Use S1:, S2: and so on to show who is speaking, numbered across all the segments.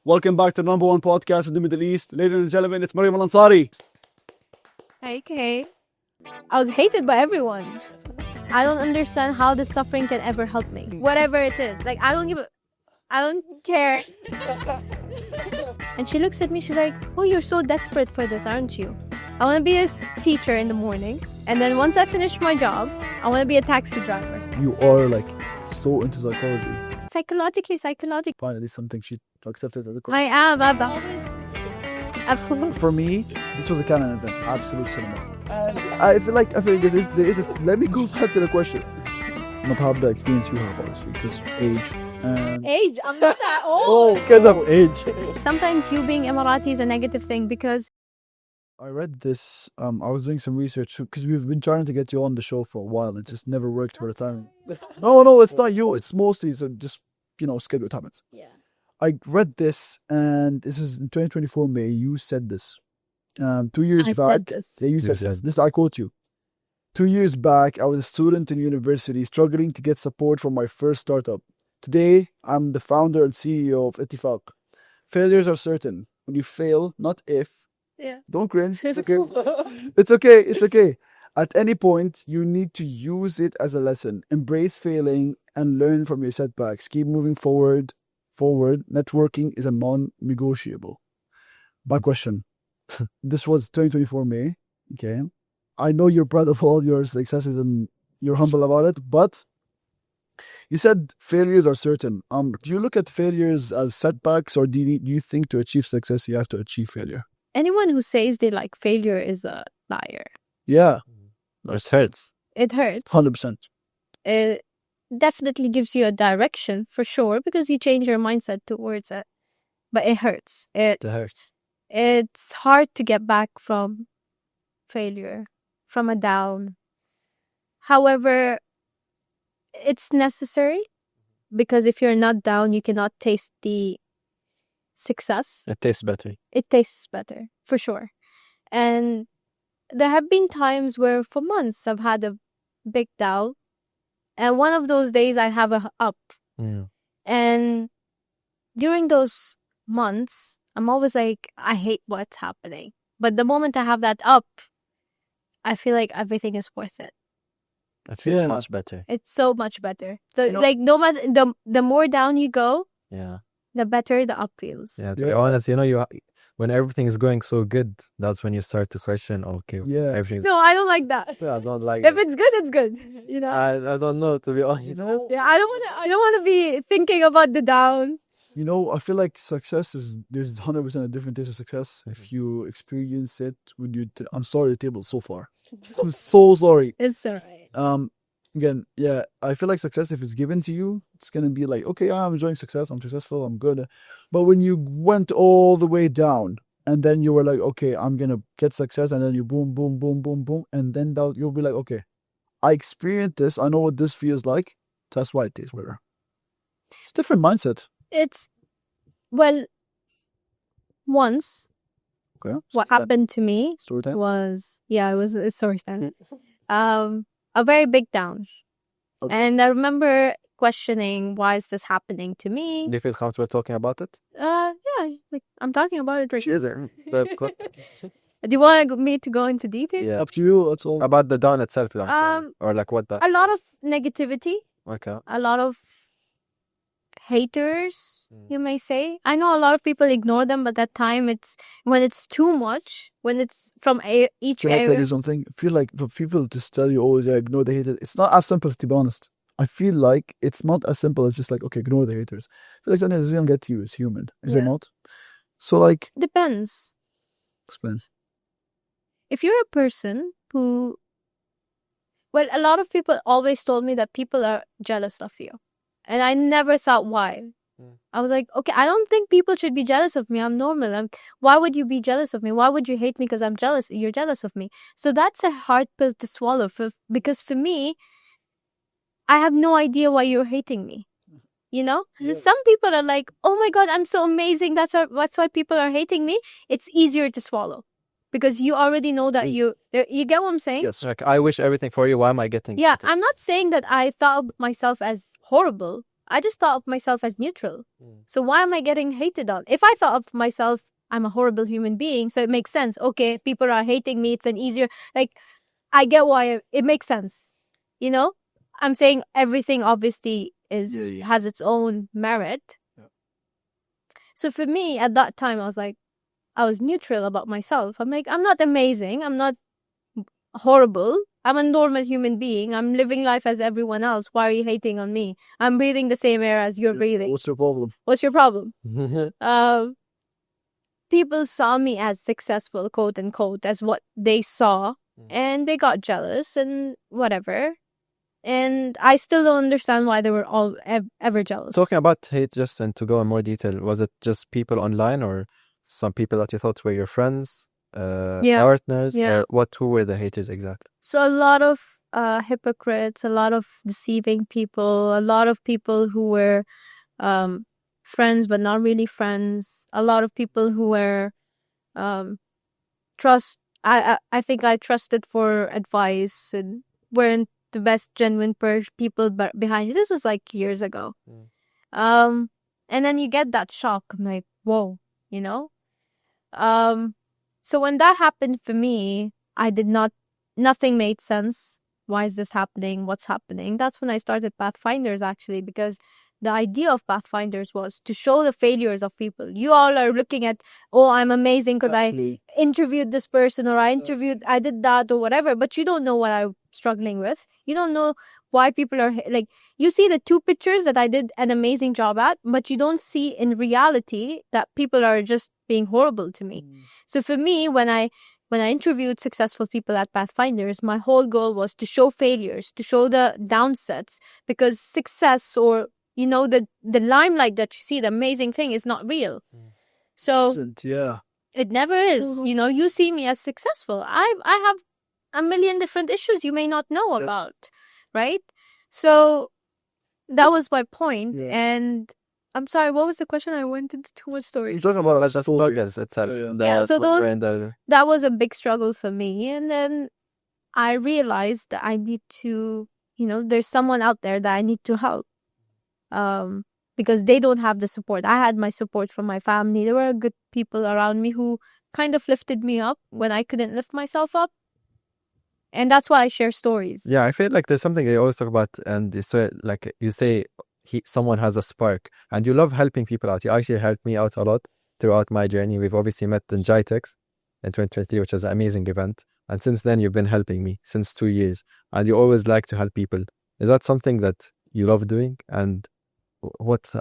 S1: Welcome back to the number one podcast in the Middle East. Ladies and gentlemen, it's Maryam Al-Ansari.
S2: Hey, Kay. I was hated by everyone. I don't understand how this suffering can ever help me. Whatever it is. Like, I don't care. And she looks at me, she's like, oh, you're so desperate for this, aren't you? I want to be a teacher in the morning. And then once I finish my job, I want to be a taxi driver.
S3: You are like so into psychology.
S2: Psychologically.
S3: Finally, something she accepted as a
S2: I am. I've always...
S3: For me, this was a canon event, absolute cinema. And I feel like there is this. Let me go back to the question. Not have the experience you have, obviously, because age and
S2: Age? I'm not that old.
S3: because of age.
S2: Sometimes you being Emirati is a negative thing because
S3: I read this. I was doing some research because we've been trying to get you on the show for a while. It just never worked for the time. No, it's not you. It's mostly just schedule what happens.
S2: yeah.
S3: I read this, and this is in 2024 May. You said this 2 years
S2: I
S3: back.
S2: said this.
S3: Yeah, you said this. This I quote you. 2 years back, I was a student in university, struggling to get support from my first startup. Today, I'm the founder and CEO of Ittifaq. Failures are certain. When you fail, not if.
S2: Yeah.
S3: Don't cringe. It's okay. It's okay. It's okay. At any point, you need to use it as a lesson. Embrace failing and learn from your setbacks. Keep moving forward. Networking is a non-negotiable. My question. This was 2024 May. Okay. I know you're proud of all your successes and you're humble about it, but you said failures are certain. Do you look at failures as setbacks, or do you think to achieve success you have to achieve failure?
S2: Anyone who says they like failure is a liar.
S3: Yeah,
S4: It hurts.
S2: It hurts.
S3: 100%.
S2: It definitely gives you a direction for sure because you change your mindset towards it. But it hurts.
S4: It hurts.
S2: It's hard to get back from failure, from a down. However, it's necessary because if you're not down, you cannot taste the success.
S4: It tastes better.
S2: It tastes better, for sure. And there have been times where for months I've had a big down. And one of those days I have a up.
S4: Yeah.
S2: And during those months, I'm always like, I hate what's happening. But the moment I have that up, I feel like everything is worth it.
S4: It feels
S3: Yeah.
S4: much better.
S2: It's so much better.
S3: You know-
S2: Like no matter the more down you go,
S4: Yeah.
S2: the better the up feels.
S4: Yeah. To be
S3: Yeah.
S4: honest, when everything is going so good, that's when you start to question. Okay.
S3: Yeah.
S4: Everything's.
S2: No, I don't like that.
S4: Yeah, I don't like
S2: If
S4: it.
S2: it's good, it's good. You know.
S4: I don't know, to be honest.
S2: Yeah, I don't want to be thinking about the down.
S3: I feel like success there's 100% a different taste of success if you experience it when I'm sorry the table's so far. I'm so sorry.
S2: It's alright.
S3: Again, yeah, I feel like success, if it's given to you, it's gonna be like, okay, I'm enjoying success, I'm successful, I'm good. But when you went all the way down and then you were like, okay, I'm gonna get success, and then you boom, boom, boom, boom, boom, and then you'll be like, okay, I experienced this, I know what this feels like. That's why it tastes better. It's a different mindset.
S2: Once
S3: Okay.
S2: what happened to me
S3: Story time.
S2: was it was a story time. A very big down.
S3: Okay.
S2: And I remember questioning, why is this happening to me?
S4: Do you feel comfortable talking about it?
S2: Yeah, like I'm talking about it right
S3: She is there.
S2: now. Do you want me to go into detail?
S4: Yeah.
S3: Up to you. That's all.
S4: About the down itself, I'm saying.
S2: Um,
S4: Or like what the.
S2: A lot of negativity,
S4: Okay.
S2: a lot of haters, you may say. I know a lot of people ignore them, but that time when it's too much, when it's from each
S3: Can I tell
S2: area.
S3: you something? I feel like for people just tell you always, ignore the haters. It's not as simple, to be honest. I feel like it's not as simple as just like, okay, ignore the haters. I feel like something that's gonna get to you is human. Is it
S2: Yeah.
S3: not? So like,
S2: Depends.
S3: explain.
S2: If you're a person who, a lot of people always told me that people are jealous of you. And I never thought why. I was like, okay, I don't think people should be jealous of me. I'm normal. Why would you be jealous of me? Why would you hate me because I'm jealous? You're jealous of me. So that's a hard pill to swallow because for me, I have no idea why you're hating me. You know?
S3: Yeah.
S2: Some people are like, oh my God, I'm so amazing. That's why people are hating me. It's easier to swallow because you already know that you get what I'm saying?
S3: Yes.
S4: Like, I wish everything for you. Why am I getting
S2: Yeah,
S4: it?
S2: I'm not saying that I thought of myself as horrible. I just thought of myself as neutral. So why am I getting hated on? If I thought of myself, I'm a horrible human being, so it makes sense. Okay, people are hating me. It's an easier, like, I get why it makes sense. You know, I'm saying everything obviously has its own merit.
S3: Yeah.
S2: So for me, at that time, I was neutral about myself. I'm like, I'm not amazing. I'm not horrible. I'm a normal human being. I'm living life as everyone else. Why are you hating on me? I'm breathing the same air as you're breathing.
S3: What's your problem?
S2: What's your problem? People saw me as successful, quote unquote, as what they saw, and they got jealous and whatever. And I still don't understand why they were all ever jealous.
S4: Talking about hate, just and to go in more detail, was it just people online or some people that you thought were your friends, partners?
S2: Yeah.
S4: Who were the haters exactly?
S2: So a lot of hypocrites, a lot of deceiving people, a lot of people who were friends but not really friends, a lot of people who were I think I trusted for advice and weren't the best genuine people behind you. This was like years ago. And then you get that shock. I'm like, whoa, you know? So when that happened for me, nothing made sense. Why is this happening? What's happening? That's when I started Pathfinders, actually, because the idea of Pathfinders was to show the failures of people. You all are looking at, oh, I'm amazing because I interviewed this person, or I did that, or whatever, but you don't know what I'm struggling with. You don't know why people are, like, you see the 2 pictures that I did an amazing job at, but you don't see in reality that people are just being horrible to me. So for me, when I interviewed successful people at Pathfinders, my whole goal was to show failures, to show the downsets, because success, or, you know, the limelight that you see, the amazing thing, is not real. So it never is. You know, you see me as successful. I have a million different issues you may not know about, right? So that was my point. And I'm sorry, what was the question? I went into too much story.
S3: You're talking about
S4: The struggles itself.
S2: So that was a big struggle for me. And then I realized that I need to, you know, there's someone out there that I need to help. Because they don't have the support. I had my support from my family. There were good people around me who kind of lifted me up when I couldn't lift myself up. And that's why I share stories.
S4: Yeah, I feel like there's something they always talk about, and they say, like you say, someone has a spark, and you love helping people out. You actually helped me out a lot throughout my journey. We've obviously met in JITEX in 2023, which is an amazing event. And since then, you've been helping me since 2 years, and you always like to help people. Is that something that you love doing? And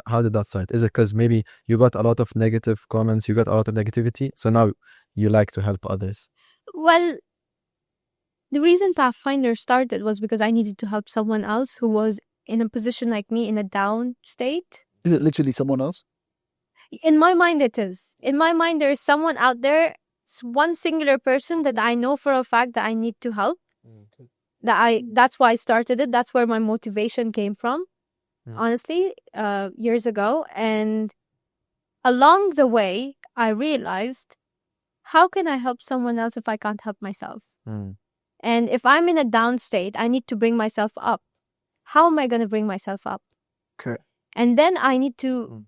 S4: how did that start? Is it because maybe you got a lot of negative comments, you got a lot of negativity, so now you like to help others?
S2: Well, the reason Pathfinder started was because I needed to help someone else who was in a position like me, in a down state.
S3: Is it literally someone else?
S2: In my mind, it is. In my mind, there is someone out there, one singular person that I know for a fact that I need to help. That's why I started it. That's where my motivation came from, honestly, years ago. And along the way, I realized, how can I help someone else if I can't help myself? And if I'm in a down state, I need to bring myself up. How am I going to bring myself up?
S3: Okay.
S2: And then I need to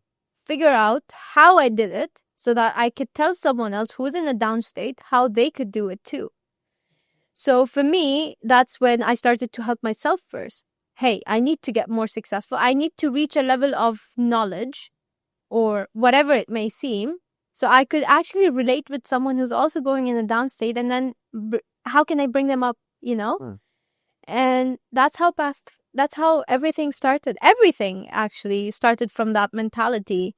S2: figure out how I did it so that I could tell someone else who's in a down state how they could do it too. So for me, that's when I started to help myself first. Hey, I need to get more successful. I need to reach a level of knowledge, or whatever it may seem, so I could actually relate with someone who's also going in a down state, and then how can I bring them up, you know? And that's how everything started. Everything actually started from that mentality.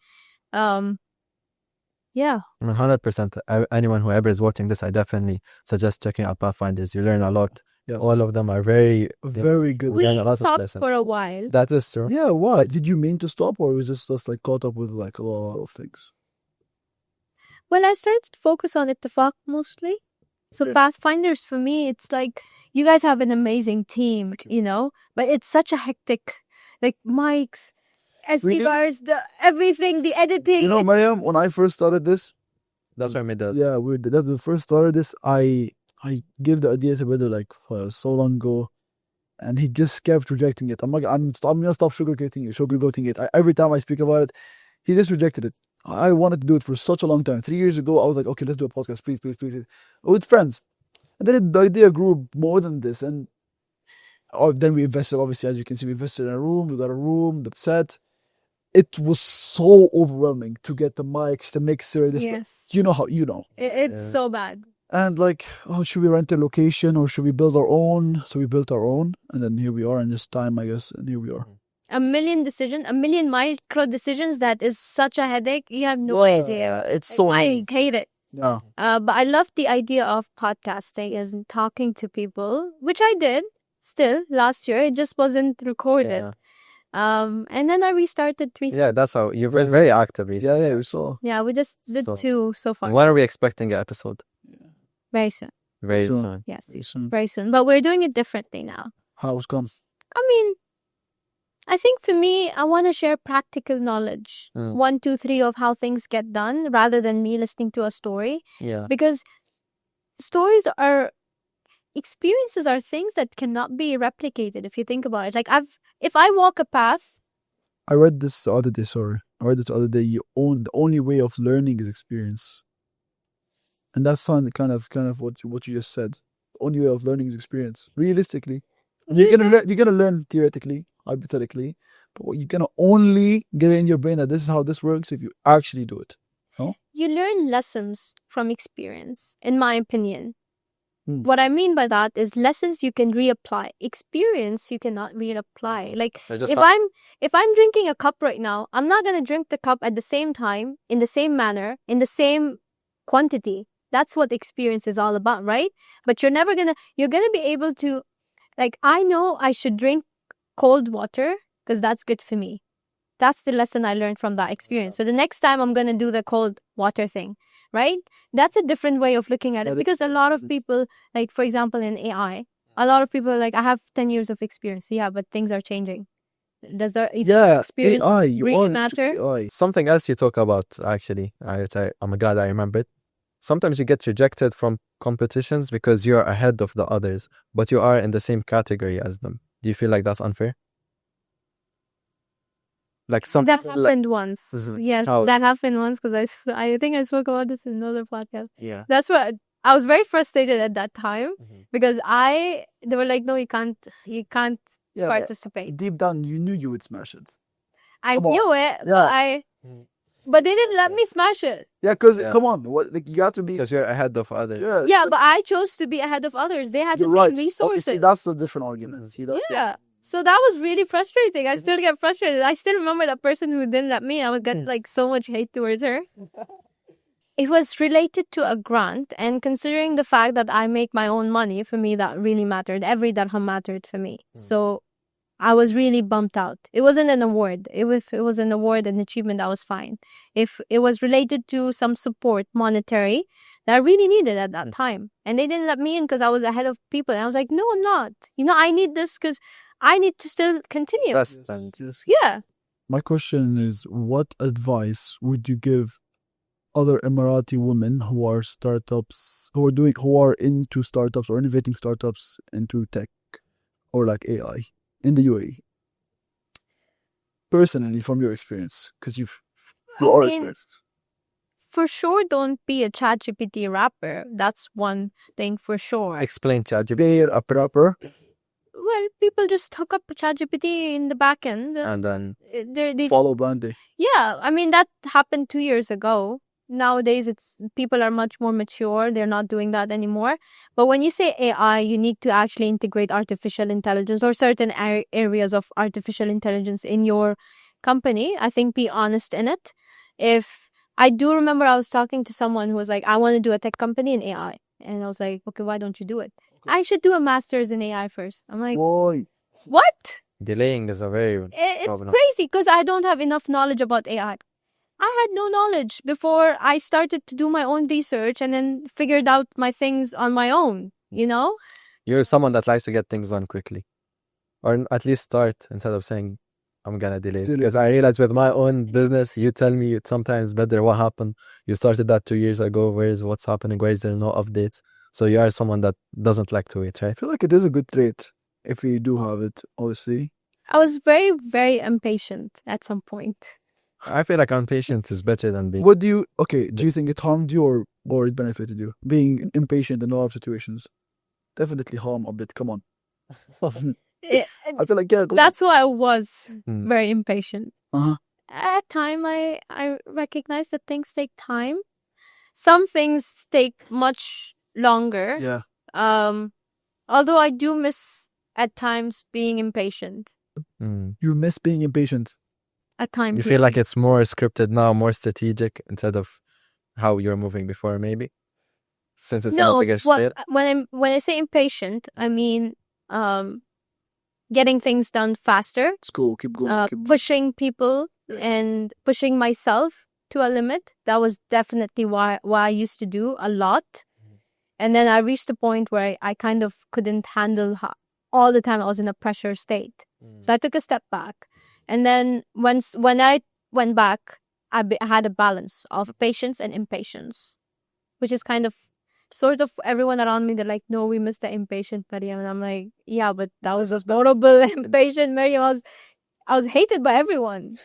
S2: Yeah.
S4: 100%. Anyone who ever is watching this, I definitely suggest checking out Pathfinders. You learn a lot.
S3: Yes.
S4: All of them are very
S3: good.
S2: We
S4: learn a lot of
S2: stopped
S4: lessons.
S2: for a while.
S4: That is true.
S3: Yeah, why? Did you mean to stop, or was this just like caught up with like a lot of things?
S2: Well, I started to focus on Ittifaq mostly. So Pathfinders, for me, it's like, you guys have an amazing team, you know, but it's such a hectic, like mics, SD cards, everything, the editing.
S3: You know, Maryam, when I first started this,
S4: That's why I made that.
S3: yeah, that's when I first started this. I gave the idea to Bedu like for so long ago, and he just kept rejecting it. I'm gonna stop sugarcoating it. Every time I speak about it, he just rejected it. I wanted to do it for such a long time. 3 years ago, I was like, okay, let's do a podcast, please, with friends. And then the idea grew more than this, and then we invested. Obviously, as you can see, we invested in a room. We got a room, the set. It was so overwhelming to get the mics, the mixer.
S2: Yes.
S3: You know how you know.
S2: It's so bad.
S3: And like, oh, should we rent a location or should we build our own? So we built our own, and then here we are in this time, I guess, and here we are.
S2: A million micro decisions that is such a headache. You have no idea.
S1: It's
S2: Like,
S1: so
S2: I hate it.
S3: Yeah.
S2: But I love the idea of podcasting and talking to people, which I did still last year. It just wasn't recorded. And then I restarted 3.
S4: Yeah, that's how you've been very active recently.
S3: Yeah, we saw.
S2: Yeah, we just did
S4: So-
S2: 2 so far.
S4: When are we expecting an episode?
S2: Very soon.
S4: Very
S3: So-
S4: soon.
S2: Yes,
S3: Listen,
S2: very soon. But we're doing it differently now.
S3: how's come?
S2: I mean, I think for me, I want to share practical knowledge.
S4: Mm.
S2: 1, 2, 3 of how things get done rather than me listening to a story.
S4: Yeah.
S2: Because experiences are things that cannot be replicated if you think about it. Like if I walk a path,
S3: I read this the other day. Sorry, I read this the other day. The only way of learning is experience, and that's kind of what you just said. The only way of learning is experience. Realistically, you're gonna learn theoretically, hypothetically, but you're gonna only get in your brain that this is how this works if you actually do it.
S2: you learn lessons from experience, in my opinion.
S3: Hmm.
S2: What I mean by that is lessons you can reapply. Experience you cannot reapply. Like
S4: They're just
S2: if I'm drinking a cup right now, I'm not gonna drink the cup at the same time, in the same manner, in the same quantity. That's what experience is all about, right? But you're gonna be able to, like, I know I should drink cold water because that's good for me. That's the lesson I learned from that experience. So the next time I'm gonna do the cold water thing, right? That's a different way of looking at it, because a lot of people, like for example in AI, a lot of people are like, I have 10 years of experience. Yeah, but things are changing. Does that experience
S3: AI, you
S2: really
S3: are
S2: matter?
S3: AI.
S4: something else you talk about, actually. I'm glad I remembered. Sometimes you get rejected from competitions because you're ahead of the others, but you are in the same category as them. Do you feel like that's unfair? Like
S2: That happened once.
S4: Mhm.
S2: Yes,
S4: How-
S2: that happened once because I think I spoke about this in another podcast.
S4: yeah.
S2: That's what I was very frustrated at that time
S4: Mhm.
S2: because they were like, no, you can't
S3: Yeah, but
S2: participate.
S3: deep down, you knew you would smash it.
S2: I
S3: come on.
S2: knew it,
S3: Yeah.
S2: but they didn't let me smash it.
S3: Yeah, because
S4: Yeah.
S3: come on, what, like, you got to be.
S4: Because you're ahead of others.
S3: Yes,
S2: Yeah, but I chose to be ahead of others. They had the
S3: you're
S2: same
S3: right.
S2: resources.
S3: Obviously, that's a different argument. See, that's
S2: Yeah. So that was really frustrating. I still get frustrated. I still remember that person who didn't let me. I would get like so much hate towards her. It was related to a grant, and considering the fact that I make my own money, for me that really mattered. Every dirham mattered for me. So I was really bumped out. It wasn't an award. If it was an award, an achievement, that was fine. If it was related to some support, monetary, that I really needed at that time, and they didn't let me in because I was ahead of people, and I was like, no, I'm not. I need this because I need to still continue.
S4: Trust and
S3: yes.
S2: Yeah.
S3: My question is, what advice would you give other Emirati women who are into startups or innovating startups into tech or like AI in the UAE? Personally, from your experience, because you are
S2: mean,
S3: experienced.
S2: For sure, don't be a ChatGPT rapper. That's one thing for sure.
S4: explain ChatGPT.
S3: Be a proper.
S2: Well, people just hook up ChatGPT in the back end.
S4: And then
S2: They
S3: Follow Bandy.
S2: Yeah, I mean that happened 2 years ago. Nowadays, people are much more mature. They're not doing that anymore. But when you say AI, you need to actually integrate artificial intelligence or certain areas of artificial intelligence in your company. I think be honest in it. If I do remember, I was talking to someone who was like, "I want to do a tech company in AI," and I was like, "Okay, why don't you do it?" I should do a master's in AI first. I'm like,
S3: Boy.
S2: "What?"
S4: delaying is a very
S2: It's
S4: problem.
S2: crazy because I don't have enough knowledge about AI. I had no knowledge before I started to do my own research and then figured out my things on my own,
S4: You're someone that likes to get things done quickly, or at least start instead of saying, I'm gonna delay it.
S3: Delay.
S4: Because I realize with my own business, you tell me it's sometimes better what happened. You started that 2 years ago. What's happening? Why is there no updates? So you are someone that doesn't like to wait, right?
S3: I feel like it is a good trait. if we do have it, obviously.
S2: I was very, very impatient at some point.
S4: I feel like impatient is better than being.
S3: What do you, okay, do you think it harmed you or it benefited you? Being impatient in a lot of situations. Definitely harm a bit, come on.
S2: It-
S3: I feel like, yeah, go
S2: that's why I was
S4: Mm.
S2: very impatient.
S3: Uh-huh.
S2: At time, I recognize that things take time. Some things take much longer.
S3: Yeah.
S2: Although I do miss at times being impatient.
S4: Mm.
S3: You miss being impatient.
S2: At times,
S4: You feel like it's more scripted now, more strategic instead of how you were moving before, maybe? Since it's on a
S2: no.
S4: bigger scale.
S2: When I say impatient, I mean getting things done faster,
S3: It's cool, keep going.
S2: pushing people and pushing myself to a limit. That was definitely why I used to do a lot. And then I reached a point where I kind of couldn't handle all the time. I was in a pressure state. So I took a step back. And then when I went back, I had a balance of patience and impatience, which is kind of sort of everyone around me. They're like, no, we miss the impatient Maryam. And I'm like, yeah, but that was just horrible impatient Maryam. I was hated by everyone.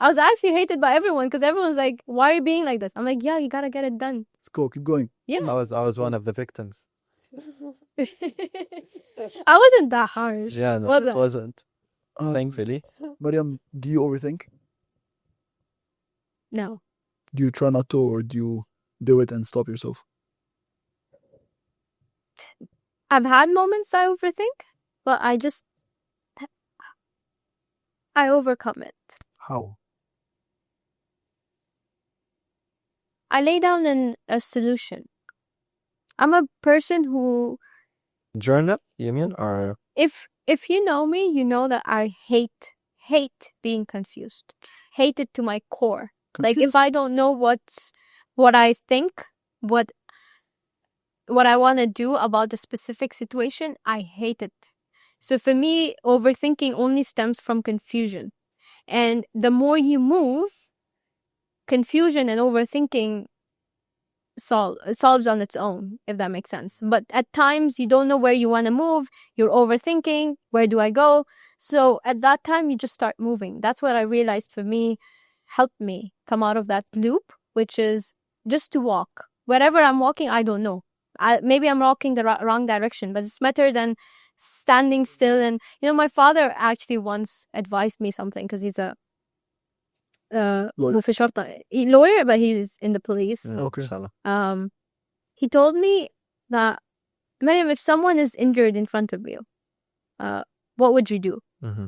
S2: I was actually hated by everyone because everyone's like, why are you being like this? I'm like, yeah, you gotta get it done.
S3: It's cool, keep going.
S2: Yeah.
S4: I was one of the victims.
S2: I wasn't that harsh.
S4: Yeah, no,
S2: Was
S4: it
S2: I?
S4: wasn't.
S3: Uh,
S4: Thankfully.
S3: Maryam, do you overthink?
S2: No.
S3: Do you try not to, or do you do it and stop yourself?
S2: I've had moments I overthink, but I overcome it.
S3: How?
S2: I lay down a solution. I'm a person who,
S4: Journal, you mean? Or
S2: if you know me, you know that I hate being confused. Hate it to my core. Like if I don't know what I think, what I want to do about the specific situation, I hate it. So for me, overthinking only stems from confusion. And the more you move, confusion and overthinking solves on its own, if that makes sense. But at times, you don't know where you want to move. You're overthinking, where do I go? So at that time, you just start moving. That's what I realized for me helped me come out of that loop, which is just to walk. Wherever I'm walking, I don't know. Maybe I'm walking the wrong direction, but it's better than standing still. And, my father actually once advised me something because he's a lawyer, but he's in the police.
S3: Okay.
S4: Inshallah.
S2: He told me that, Maryam, if someone is injured in front of you, what would you do?
S4: Mm-hmm.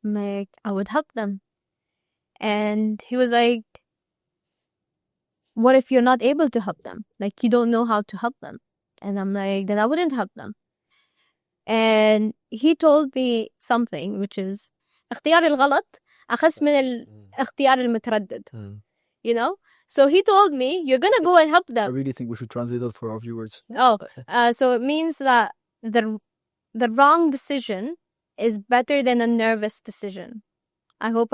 S2: I'm like, I would help them. And he was like, what if you're not able to help them? Like, you don't know how to help them. And I'm like, then I wouldn't help them. And he told me something, which is اختيار الغلط أخس من الاختيار المتردد. So he told me, you're gonna go and help
S3: I
S2: them.
S3: really think we should translate that for our viewers.
S2: So it means that the wrong decision is better than a nervous decision. I hope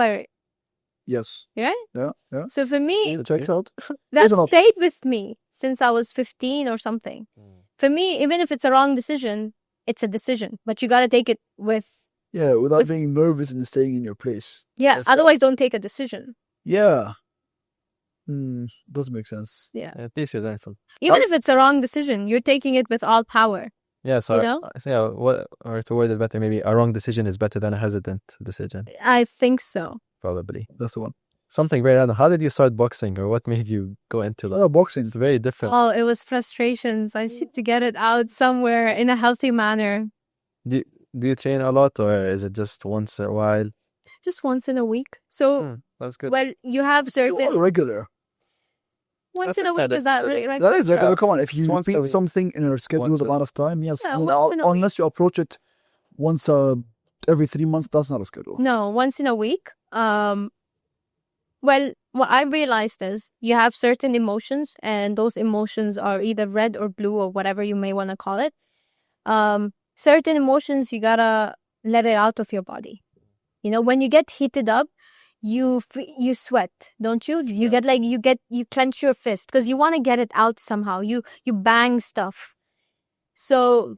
S3: Yes.
S2: right?
S3: Yeah.
S2: So for me,
S3: It checks out.
S2: that
S3: enough.
S2: stayed with me since I was 15 or something. For me, even if it's a wrong decision, it's a decision, but you gotta take it with.
S3: Yeah, without being nervous and staying in your place.
S2: Yeah,
S3: That's
S2: otherwise don't take a decision.
S3: Yeah. Does make sense.
S2: Yeah.
S4: At least you learn something.
S2: Even if it's a wrong decision, you're taking it with all power.
S4: Yeah, so
S2: You know?
S4: I think or to word it better, maybe a wrong decision is better than a hesitant decision.
S2: I think so.
S4: Probably.
S3: That's the one.
S4: Something very random. How did you start boxing, or what made you go into that?
S3: Boxing.
S4: It's very different.
S2: Oh, it was frustrations. I need to get it out somewhere in a healthy manner.
S4: Do you train a lot, or is it just once in a while?
S2: Just once in a week. So,
S4: That's good.
S2: well, you have
S3: You are
S2: certain.
S3: regular.
S2: Once
S4: That's
S2: in a week,
S4: standard.
S2: is that
S4: So
S2: right?
S3: That is regular. Come on. If you
S4: Once a
S3: repeat
S4: week.
S3: something in a scheduled
S4: Once a-
S3: amount of time, yes.
S2: Yeah,
S3: And
S2: once in a
S3: unless you approach it once every 3 months, that's not a schedule.
S2: No, once in a week. Well, what I realized is you have certain emotions, and those emotions are either red or blue or whatever you may want to call it. Certain emotions, you gotta let it out of your body. When you get heated up, you sweat, don't you? You get you clench your fist because you want to get it out somehow. You bang stuff. So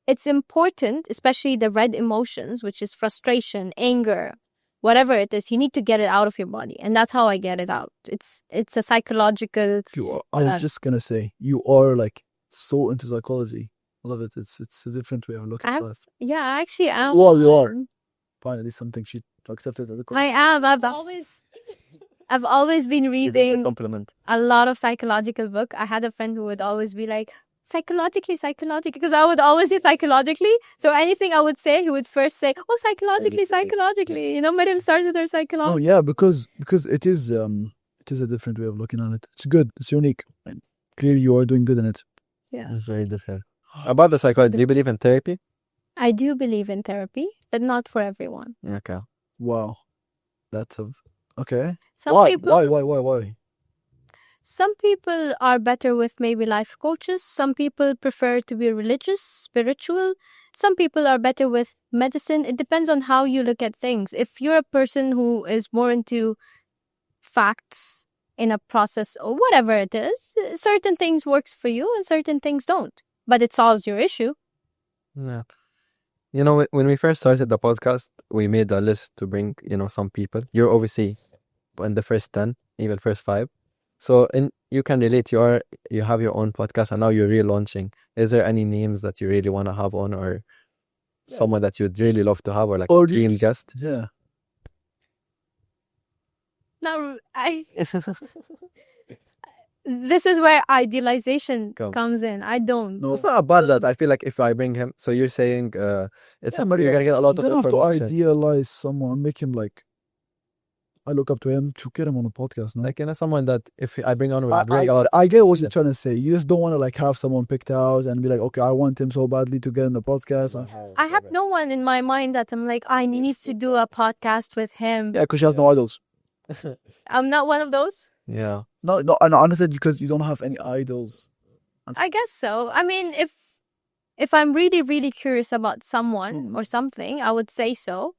S2: it's important, especially the red emotions, which is frustration, anger, whatever it is, you need to get it out of your body. And that's how I get it out. It's a psychological.
S3: I was just gonna say, you are like so into psychology. I love it. It's a different way of looking at life.
S2: Yeah, I actually am.
S3: Well, you are. Finally, something she accepted as a
S2: I am. I've always been reading
S4: compliment.
S2: a lot of psychological book. I had a friend who would always be like, psychologically, because I would always say psychologically. So anything I would say, he would first say, oh, psychologically. You know, Maryam started her psychology.
S3: Oh yeah, because it is a different way of looking at it. It's good. It's unique. And clearly, you are doing good in it.
S2: Yeah.
S4: It's very different. About the psychology, do you believe in therapy?
S2: I do believe in therapy, but not for everyone.
S4: Okay.
S3: Wow, that's okay.
S2: Some
S3: Why?
S2: people
S3: Why?
S2: Some people are better with maybe life coaches. Some people prefer to be religious, spiritual. Some people are better with medicine. It depends on how you look at things. If you're a person who is more into facts in a process or whatever it is, certain things works for you and certain things don't. But it solves your issue.
S4: Yeah. You know, when we first started the podcast, we made a list to bring, some people. You're obviously in the first 10, even first 5. So you can relate. You have your own podcast and now you're relaunching. Is there any names that you really want to have on, or someone that you'd really love to have, or like a dream guest?
S3: Yeah.
S2: Now, this is where idealization comes in. I don't.
S3: No.
S4: It's not about that. I feel like if I bring him, so you're saying you're gonna get a lot
S3: You
S4: of
S3: don't have to
S4: information.
S3: idealize someone, make him like. I look up to him to get him on a podcast. No?
S4: Like, someone that if I bring on, will bring out.
S3: I get what you're trying to say. You just don't want to like have someone picked out and be like, okay, I want him so badly to get in the podcast.
S2: I have no one in my mind that I'm like, I need to do a podcast with him.
S3: Yeah, because she has no idols.
S2: I'm not one of those.
S4: Yeah.
S3: No, honestly, because you don't have any idols.
S2: I guess so. I mean, if I'm really, really curious about someone or something, I would say so.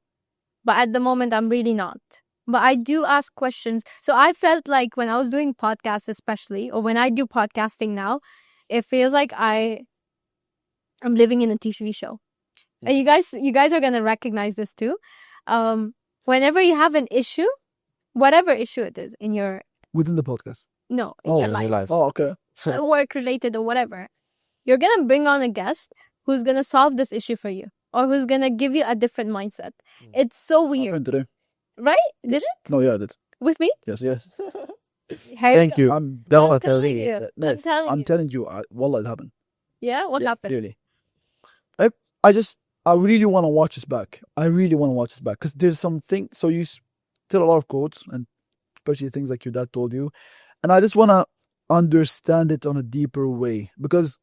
S2: But at the moment, I'm really not. But I do ask questions. So I felt like when I was doing podcasts, especially, or when I do podcasting now, it feels like I'm living in a TV show. And you guys are gonna recognize this too. Whenever you have an issue, whatever issue it is in your
S3: Within the podcast.
S2: no in
S3: Oh,
S2: your
S4: In
S2: life,
S4: real life.
S3: Oh, okay.
S2: work related or whatever, you're gonna bring on a guest who's gonna solve this issue for you, or who's gonna give you a different mindset. It's so weird,
S3: Happened today.
S2: right? Did it
S3: No, yeah, I did.
S2: with me?
S3: Yes.
S4: Thank you.
S3: I'm
S2: I'm telling you.
S3: No,
S2: I'm telling
S3: I'm
S2: you.
S3: telling you, wallah, it happened.
S2: Yeah, what happened?
S3: Really. I really want to watch this back. Because there's something. So you tell a lot of quotes, and especially things like your dad told you, and I just want to understand it on a deeper way because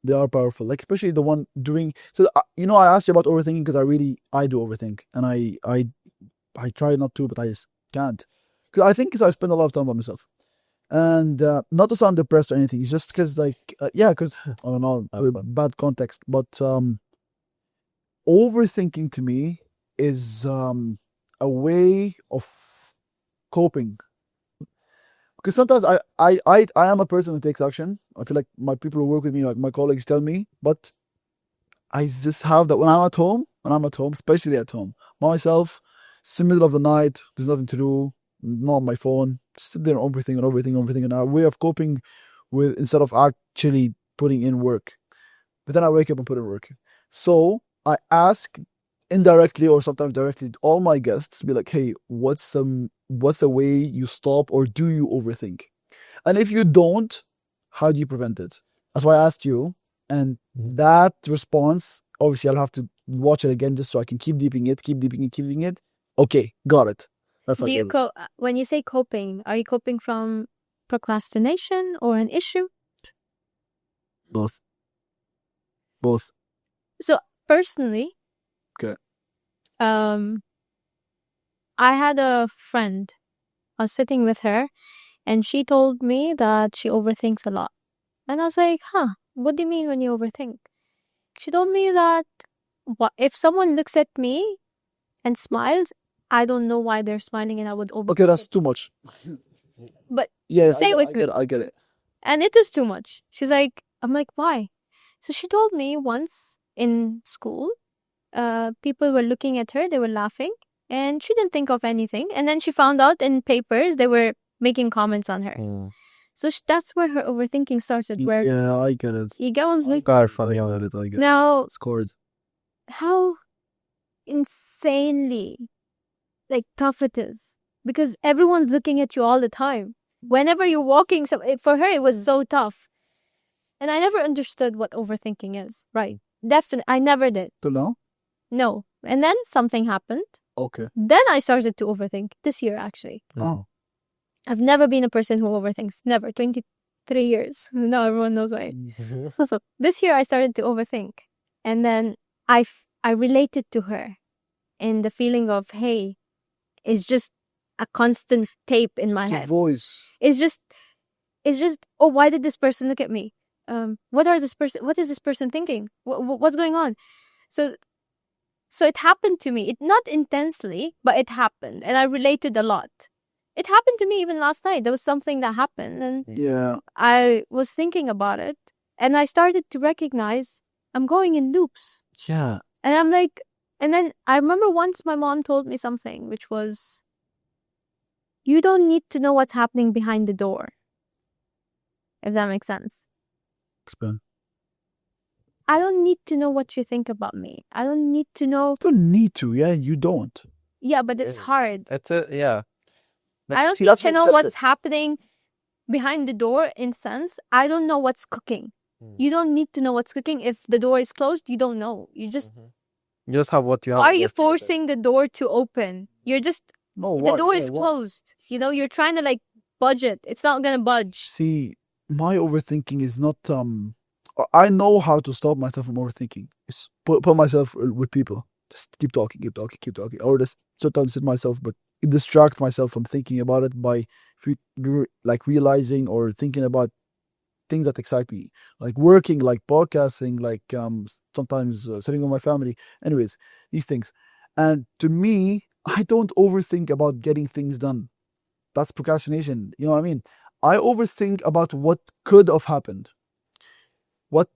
S3: they are powerful. Like especially the one doing. So I asked you about overthinking because I do overthink, and I try not to, but I just can't. Because I think I spend a lot of time by myself. And not to sound depressed or anything, it's just because because I don't know, bad context, but overthinking to me is a way of coping. Because sometimes I am a person who takes action. I feel like my people who work with me, like my colleagues, tell me, but I just have that when I'm at home, especially at home, by myself, it's the middle of the night, there's nothing to do, not on my phone, sit there and overthinking, and a way of coping with instead of actually putting in work. But then I wake up and put in work. So I ask indirectly or sometimes directly all my guests, be like, hey, what's a way you stop or do you overthink? And if you don't, how do you prevent it? That's why I asked you. And that response, obviously I'll have to watch it again just so I can keep deeping it. Okay, got it. That's
S2: Do you when you say coping, are you coping from procrastination or an issue?
S3: Both.
S2: So personally,
S3: Okay.
S2: I had a friend. I was sitting with her, and she told me that she overthinks a lot. And I was like, what do you mean when you overthink? She told me that if someone looks at me and smiles, I don't know why they're smiling, and I would overthink.
S3: Okay, that's too much.
S2: But
S3: Yeah,
S2: say it with me.
S3: I get it.
S2: And it is too much. I'm like, why? So she told me once in school. People were looking at her, they were laughing, and she didn't think of anything. And then she found out in papers they were making comments on her. So that's where her overthinking started. Where
S3: Yeah, I get it.
S2: you get what I'm saying?
S4: Car for
S3: I
S4: you.
S3: get it. I get it.
S2: Now,
S3: Scored.
S2: how insanely tough it is, because everyone's looking at you all the time. Whenever you're walking, for her it was so tough, and I never understood what overthinking is. Right? Definitely, I never did.
S3: Till now?
S2: No, and then something happened.
S3: Okay.
S2: Then I started to overthink this year. Actually,
S3: Oh.
S2: I've never been a person who overthinks. Never. 23 years. Now everyone knows why. This year I started to overthink, and then I related to her in the feeling of, hey, it's just a constant tape in my
S3: It's a
S2: head.
S3: voice.
S2: It's just, oh, why did this person look at me? What is this person thinking? What's going on? So it happened to me. It not intensely, but it happened, and I related a lot. It happened to me even last night. There was something that happened, and
S3: Yeah.
S2: I was thinking about it, and I started to recognize I'm going in loops.
S3: Yeah.
S2: And I'm like, and then I remember once my mom told me something, which was, you don't need to know what's happening behind the door. If that makes sense.
S3: Explain.
S2: I don't need to know what you think about me. I don't need to know.
S3: You don't need to. Yeah, you don't.
S2: Yeah, but it's hard.
S4: That's it. Yeah.
S2: I don't
S3: See,
S2: need
S3: that's
S2: to
S3: what-
S2: know
S3: that's
S2: what's happening behind the door, in sense. I don't know what's cooking. You don't need to know what's cooking. If the door is closed, you don't know. You just,
S4: You just have what you have.
S2: why are you forcing the door to open? You're just,
S3: No,
S2: the
S3: why?
S2: door
S3: Yeah,
S2: is
S3: why?
S2: closed. You're trying to budget. It's not going to budge.
S3: See, my overthinking is not I know how to stop myself from overthinking. It's put myself with people. Just keep talking, or just sometimes sit myself, but distract myself from thinking about it by realizing or thinking about things that excite me, like working, like podcasting, sometimes sitting with my family. Anyways, these things. And to me, I don't overthink about getting things done. That's procrastination. You know what I mean? I overthink about what could have happened.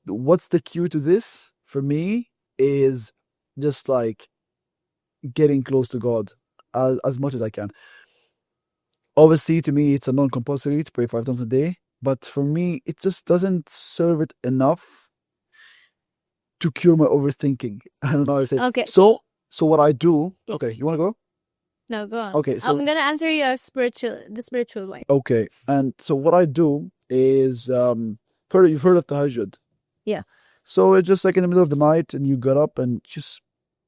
S3: What's the cue to this for me is just getting close to God as much as I can. Obviously, to me, it's a non-compulsory to pray 5 times a day. But for me, it just doesn't serve it enough to cure my overthinking. I don't know how to say it.
S2: Okay.
S3: So what I do... Okay, you want to go?
S2: No, go on.
S3: Okay, so...
S2: I'm going to answer you the spiritual way.
S3: Okay, and so what I do is... you've heard of Tahajjud?
S2: Yeah.
S3: So it's just in the middle of the night and you get up and just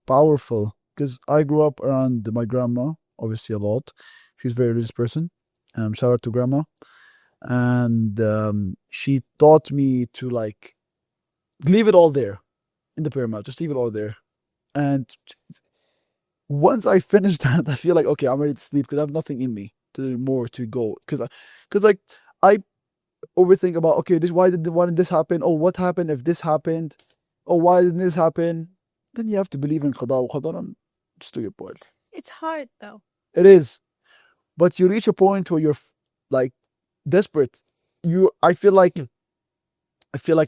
S3: powerful. Because I grew up around my grandma, obviously a lot. She's a very religious person. Shout out to grandma. And she taught me to leave it all there in the prayer mat. Just leave it all there. And once I finish that, I feel okay, I'm ready to sleep because I have nothing in me to go. Because I overthink about, okay, why did this happen? Oh, what happened if this happened? Oh, why didn't this happen? Then you have to believe in qada wa qadar and just do your part.
S2: It's hard, though.
S3: It is. But you reach a point where you're desperate. I feel like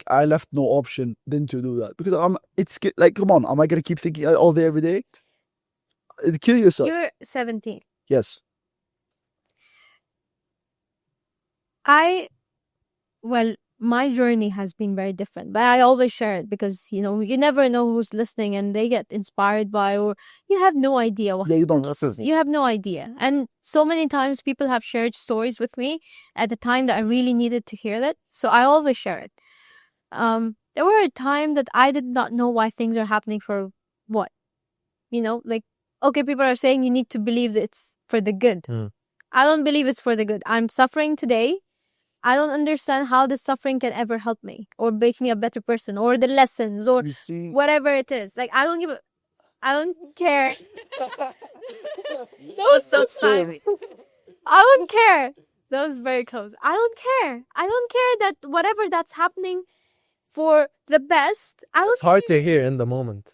S3: I left no option than to do that, because come on, am I gonna keep thinking all day every day? Kill yourself.
S2: You're 17.
S3: Yes.
S2: My journey has been very different, but I always share it because, you never know who's listening and they get inspired by, or you have no idea what.
S3: Yeah, you don't.
S2: You have no idea. And so many times people have shared stories with me at the time that I really needed to hear that. So I always share it. There were a time that I did not know why things are happening for what. Okay, people are saying you need to believe that it's for the good. I don't believe it's for the good. I'm suffering today. I don't understand how this suffering can ever help me or make me a better person, or the lessons, or whatever it is. I don't care. That was so sad. I don't care. That was very close. I don't care. I don't care that whatever that's happening for the best.
S4: It's hard to hear in the moment.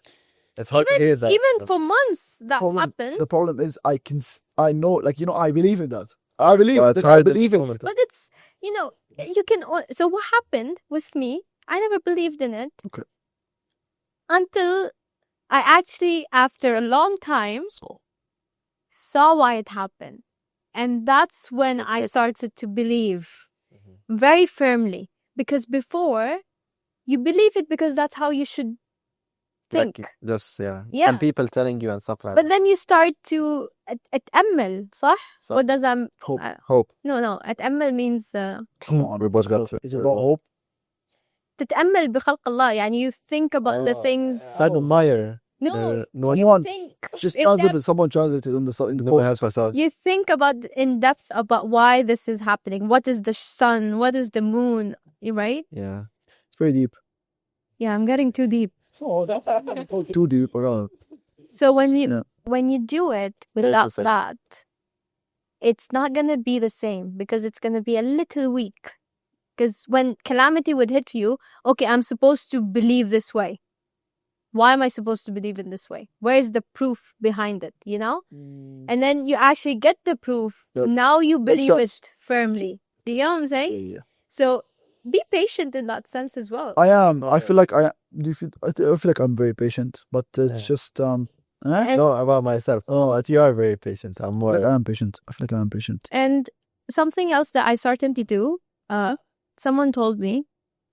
S4: It's hard to hear that.
S2: Even for months that happened.
S3: The problem is I know, I believe in that. I believe
S4: it's
S3: that.
S4: hard
S3: I believe in it.
S2: But it's, you can. So what happened with me? I never believed in it.
S3: Okay.
S2: until I actually, after a long time, saw why it happened. And that's when I started to believe very firmly. Because before, you believe it because that's how you should think.
S4: Like, just
S2: Yeah.
S4: and people telling you and stuff like
S2: But then you start to أتأمل, صح?
S4: So-
S2: What does that
S3: Hope.
S4: hope.
S2: No. أتأمل means
S3: Come on, we both got Is it about hope?
S2: تتأمل بخلق الله. يعني you think about the things.
S4: Admire.
S2: No,
S4: no
S2: you
S3: one-
S2: think
S3: Just
S2: in
S3: translate
S2: depth.
S3: it. Someone translated in the
S4: No one
S3: post.
S4: helps myself.
S2: You think about in depth about why this is happening. What is the sun? What is the moon? Right?
S4: Yeah.
S3: It's very deep.
S2: Yeah, I'm getting too deep.
S3: Too deep. Or
S2: So
S3: Yeah.
S2: when you do it without
S4: 100%.
S2: that, it's not gonna be the same because it's gonna be a little weak. Because when calamity would hit you, okay, I'm supposed to believe this way. Why am I supposed to believe in this way? Where is the proof behind it? You know? And then you actually get the proof.
S3: Yeah.
S2: Now you
S3: Makes
S2: believe
S3: sense.
S2: it firmly. Do you know what I'm saying?
S3: Yeah.
S2: So be patient in that sense as well.
S3: I am. I feel like I feel like I'm very patient, but it's just
S2: And-
S4: No, about myself. Oh, but you are very patient. I'm more.
S3: like I am patient. I feel like I am patient.
S2: And something else that I started to do, someone told me,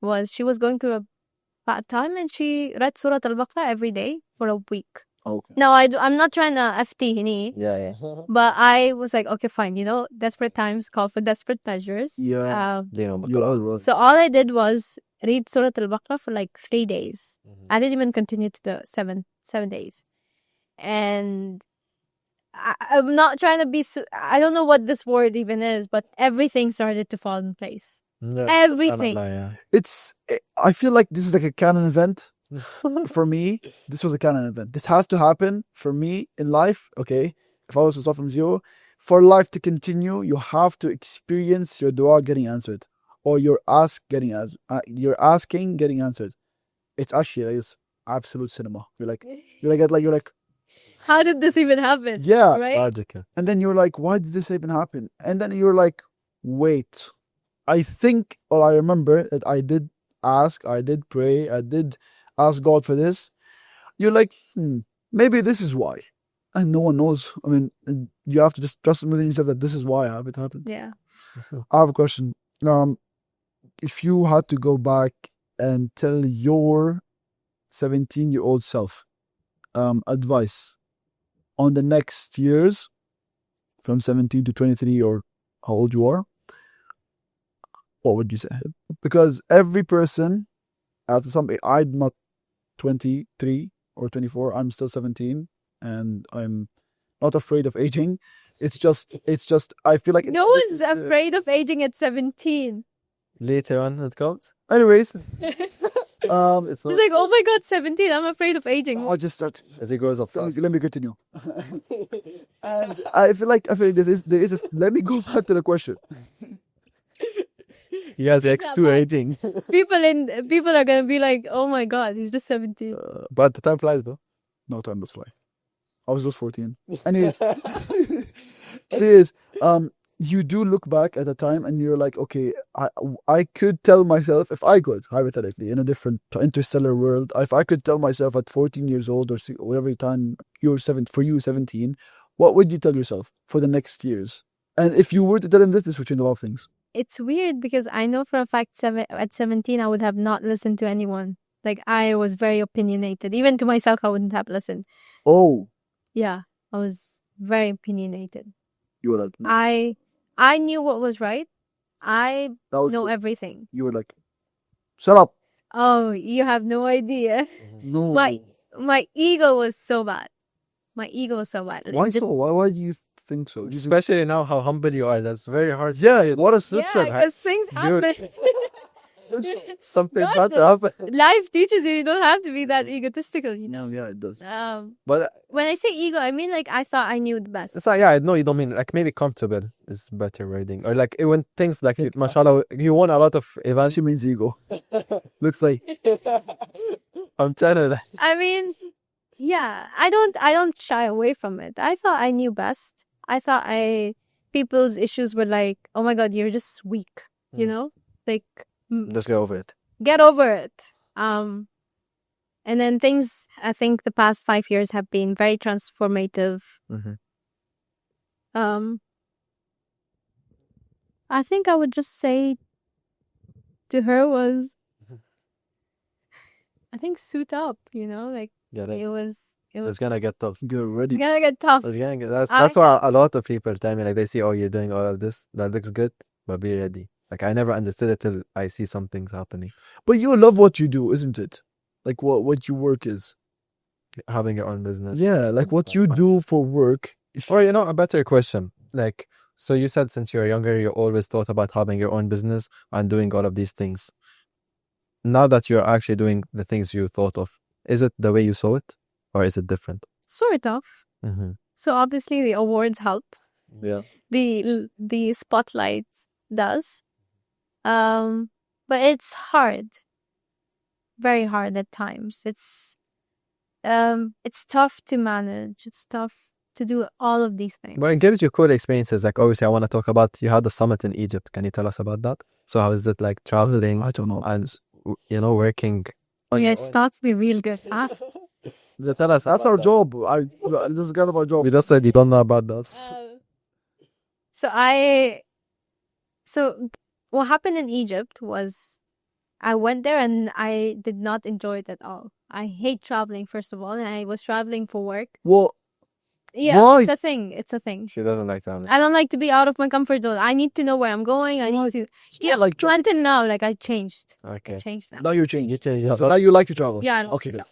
S2: was she was going through a bad time and she read Surah Al-Baqarah every day for a week.
S3: Okay.
S2: Now, I'm not trying to FT hini,
S4: Yeah.
S2: but I was like, okay, fine. You know, desperate times call for desperate measures.
S3: Yeah.
S4: You know,
S3: You're all right.
S2: So all I did was read Surah Al-Baqarah for like 3 days.
S4: Mhm.
S2: I didn't even continue to the seven days. And I'm not trying to be, I don't know what this word even is, but everything started to fall in place.
S4: Yeah,
S2: Everything.
S4: subhanallah,
S3: I feel like this is like a canon event for me. This was a canon event. This has to happen for me in life. Okay. If I was to start from zero, for life to continue, you have to experience your dua getting answered, or your asking getting answered. It's actually like this absolute cinema. You're like,
S2: How did this even happen?
S3: yeah.
S2: Right?
S4: Logical.
S3: And then you're like, why did this even happen? And then you're like, wait, I think, or I remember that I did ask, I did pray, I did ask God for this. You're like, maybe this is why. And no one knows. I mean, you have to just trust within yourself that this is why it happened.
S2: Yeah.
S3: I have a question. If you had to go back and tell your 17-year-old self advice on the next years from 17 to 23 or how old you are, what would you say? Because every person at some age, I'm not 23 or 24, I'm still 17 and I'm not afraid of aging. It's just I feel like
S2: No
S3: this
S2: one's
S3: is,
S2: afraid of aging at 17.
S4: Later on, it comes.
S3: anyways,
S2: It's
S3: it's not,
S2: like, oh my god, 17, I'm afraid of aging.
S3: I'll just start.
S4: As it goes up fast.
S3: Let me continue. And I feel like there is a, let me go back to the question.
S4: He has X2 aging.
S2: People are gonna be like, oh my god, he's just 17.
S4: But the time flies though.
S3: No time does fly. I was just 14. Anyways, it is. You do look back at a time and you're like, okay, I could tell myself, if I could, hypothetically, in a different interstellar world, if I could tell myself at 14 years old or whatever time you're 17, what would you tell yourself for the next years? And if you were to tell him this would change a lot of things.
S2: It's weird because I know for a fact at 17, I would have not listened to anyone. Like, I was very opinionated. Even to myself, I wouldn't have listened.
S3: Oh,
S2: Yeah, I was very opinionated.
S3: you were like,
S2: I knew what was right. I
S3: that was,
S2: know everything.
S3: you were like, shut up.
S2: Oh, you have no idea.
S3: No.
S2: My ego was so bad. My ego was so bad.
S3: Why so? Why do you think so?
S4: Especially now how humble you are. That's very hard.
S3: Yeah, what a
S2: Yeah, because things happen.
S4: Something's
S2: God,
S4: had to happen.
S2: Life teaches you don't have to be that egotistical, you know.
S3: Yeah, it does.
S4: But
S2: When I say ego, I mean like I thought I knew the best.
S4: it's like, yeah, I know you don't mean like maybe comfortable is better wording. Or like when things like, mashallah, you won a lot of events.
S3: She means ego. Looks like
S4: I'm telling you that.
S2: I mean, yeah, I don't shy away from it. I thought I knew best. I thought people's issues were like, oh my god, you're just weak, you know? Like,
S4: Just go over it.
S2: get over it. And And then things, I think the past 5 years have been very transformative. I think I would just say to her was, I think suit up, like
S4: Get it?
S2: it was
S4: It's gonna get tough.
S3: Get ready.
S2: gonna get tough.
S4: It's gonna get, that's why a lot of people tell me, like, they see, oh, you're doing all of this, that looks good, but be ready. Like, I never understood it till I see some things happening.
S3: But you love what you do, isn't it? Like what your work is.
S4: Having your own business.
S3: Yeah, like what you do for work.
S4: Or, a better question. Like, so you said since you were younger, you always thought about having your own business and doing all of these things. Now that you're actually doing the things you thought of, is it the way you saw it? Or is it different?
S2: Sort of. So obviously the awards help.
S3: Yeah.
S2: The spotlight does. But it's hard. Very hard at times. It's tough to manage. It's tough to do all of these things.
S4: Well, it gives you cool experiences. Like, obviously, I want to talk about, you had a summit in Egypt. Can you tell us about that? So how is it like traveling
S3: I don't know.
S4: and, working?
S2: Yeah, it starts to be real good.
S4: Tell us.
S3: That's our job. This is kind of our job.
S4: We just said you don't know about that.
S2: So what happened in Egypt was I went there and I did not enjoy it at all. I hate traveling, first of all, and I was traveling for work.
S3: Well,
S2: Yeah,
S3: why?
S2: it's a thing. It's a thing.
S4: She doesn't like traveling.
S2: I don't like to be out of my comfort zone. I need to know where I'm going. I need to. Yeah,
S3: like
S2: until now, like I changed.
S4: Okay.
S2: I changed now.
S3: now you're changed.
S4: You change
S3: So now you like to travel.
S2: Yeah.
S3: Okay. Good.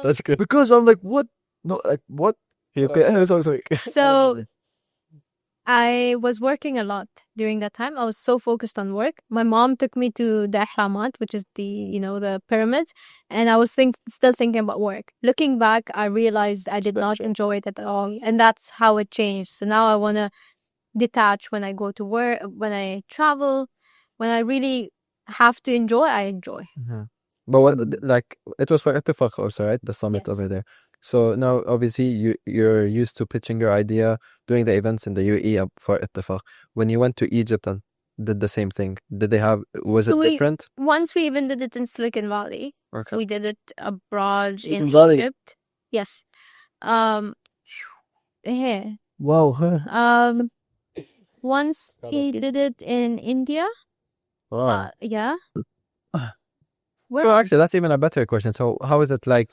S4: That's good.
S3: Because I'm like, what? No, like what? Okay. Sorry.
S2: So I was working a lot during that time. I was so focused on work. My mom took me to the Ihramat, which is the pyramids, and I was still thinking about work. Looking back, I realized I did not enjoy it at all, and that's how it changed. So now I want to detach when I go to work, when I travel, when I really have to enjoy, I enjoy.
S4: But what, like, it was for Ittifaq also, right? The summit
S2: Yes.
S4: over there. So now, obviously, you're used to pitching your idea, doing the events in the UAE for Ittifaq. When you went to Egypt and did the same thing, was it different?
S2: Once we even did it in Silicon Valley.
S4: Okay.
S2: We did it abroad
S3: Silicon
S2: in
S3: Valley.
S2: Egypt. Yes. Yeah.
S3: Wow.
S2: Once he did it in India.
S4: Wow.
S2: Yeah.
S4: So actually, that's even a better question. So how is it like,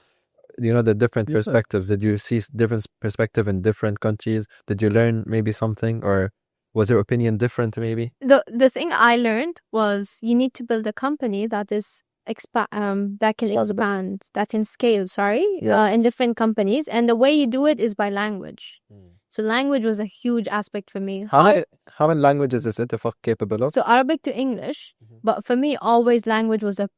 S4: the different perspectives? Did you see different perspective in different countries? Did you learn maybe something, or was your opinion different maybe?
S2: The thing I learned was you need to build a company that is that can expand, that can scale, in different companies. And the way you do it is by language. So language was a huge aspect for me.
S4: How many languages is Ittifaq capable of?
S2: So Arabic to English, but for me, always language was a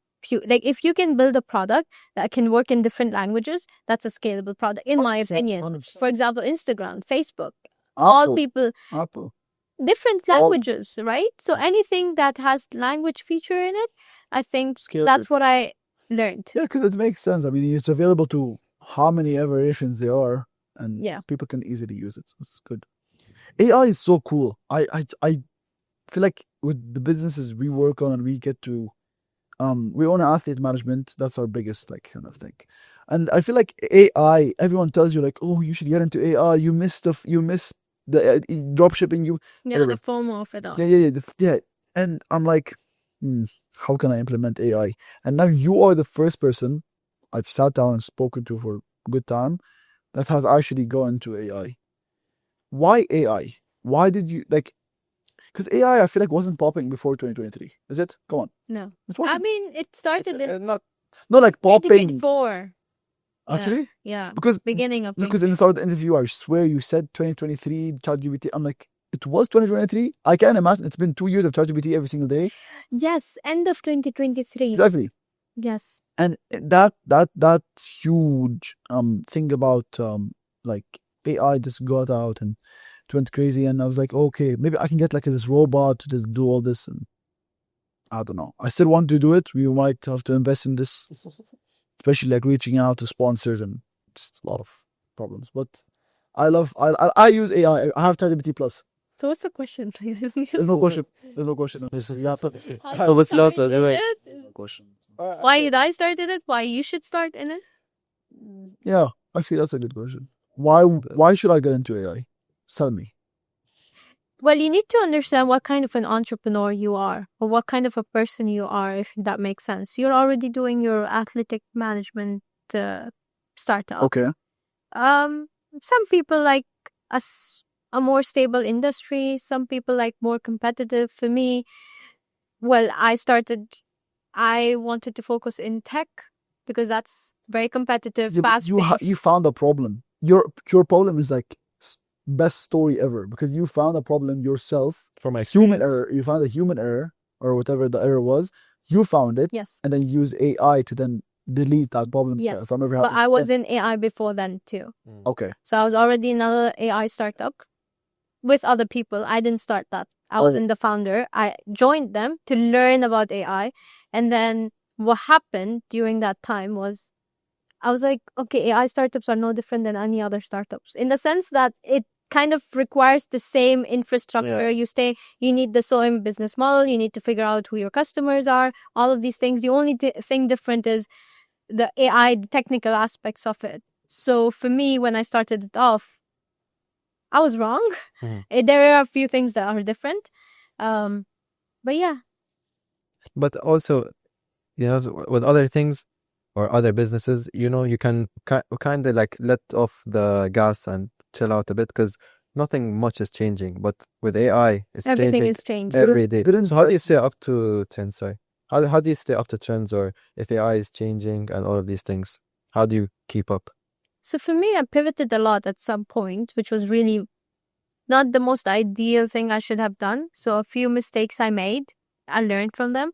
S2: like if you can build a product that can work in different languages, that's a scalable product, in my opinion.
S3: 100%.
S2: For example, Instagram, Facebook, all people,
S3: Apple.
S2: different languages, right? So anything that has language feature in it, I think that's what I learned.
S3: Yeah, because it makes sense. I mean, it's available to how many variations there are, and people can easily use it. So it's good. AI is so cool. I feel like with the businesses we work on and we get to, we own athlete management. That's our biggest kind of thing. And I feel like AI, everyone tells you like, oh, you should get into AI. You miss the drop shipping.
S2: The FOMO of it all.
S3: Yeah. And I'm like, how can I implement AI? And now you are the first person I've sat down and spoken to for a good time that has actually gone into AI. Why AI? Why did you because AI, I feel like, wasn't popping before 2023. Is it? Come on.
S2: No.
S3: It wasn't.
S2: I mean, it started in
S3: not like popping.
S2: 2024.
S3: Actually?
S2: Yeah.
S3: Because
S2: Beginning of
S3: in the start of the interview, I swear you said 2023, ChatGPT. I'm like, it was 2023? I can't imagine. It's been 2 years of ChatGPT every single day.
S2: Yes, end of 2023.
S3: Exactly.
S2: Yes.
S3: And that huge thing about like AI just got out and it went crazy, and I was like, okay, maybe I can get like this robot to just do all this, and I don't know. I still want to do it. We might have to invest in this, especially like reaching out to sponsors and just a lot of problems. But I use AI. I have ChatGPT Plus.
S2: So what's the question?
S3: There's no question. There's no question.
S2: How did you start it?
S3: Question.
S2: Why I started it? Why you should start in it?
S3: Yeah, actually, that's a good question. Why should I get into AI? Tell me.
S2: Well, you need to understand what kind of an entrepreneur you are, or what kind of a person you are, if that makes sense. You're already doing your athletic management startup.
S3: Okay.
S2: Some people like a more stable industry. Some people like more competitive. For me, well, I wanted to focus in tech because that's very competitive,
S3: Yeah, but
S2: fast paced.
S3: you found a problem. Your problem is like best story ever because you found a problem yourself.
S4: From my
S3: Human
S4: experience.
S3: error. You found a human error or whatever the error was. You found it.
S2: Yes.
S3: And then use AI to then delete that problem
S2: Yes.
S3: from every.
S2: But I was in AI before then too.
S3: Okay.
S2: So I was already in another AI startup with other people. I didn't start that. I wasn't the founder. I joined them to learn about AI. And then what happened during that time was I was like, okay, AI startups are no different than any other startups in the sense that it kind of requires the same infrastructure. You need the same business model. You need to figure out who your customers are, all of these things. The only thing different is the AI, the technical aspects of it. So for me, when I started it off, I was wrong. There are a few things that are different. But yeah.
S4: But also, with other things or other businesses, you can kind of like let off the gas and chill out a bit because nothing much is changing. But with AI, it's
S2: Everything
S4: changing
S2: is changing.
S4: every day.
S3: Didn't-
S4: So how do you stay up to trends? Sorry, how do you stay up to trends, or if AI is changing and all of these things, how do you keep up?
S2: So for me, I pivoted a lot at some point, which was really not the most ideal thing I should have done. So a few mistakes I made, I learned from them.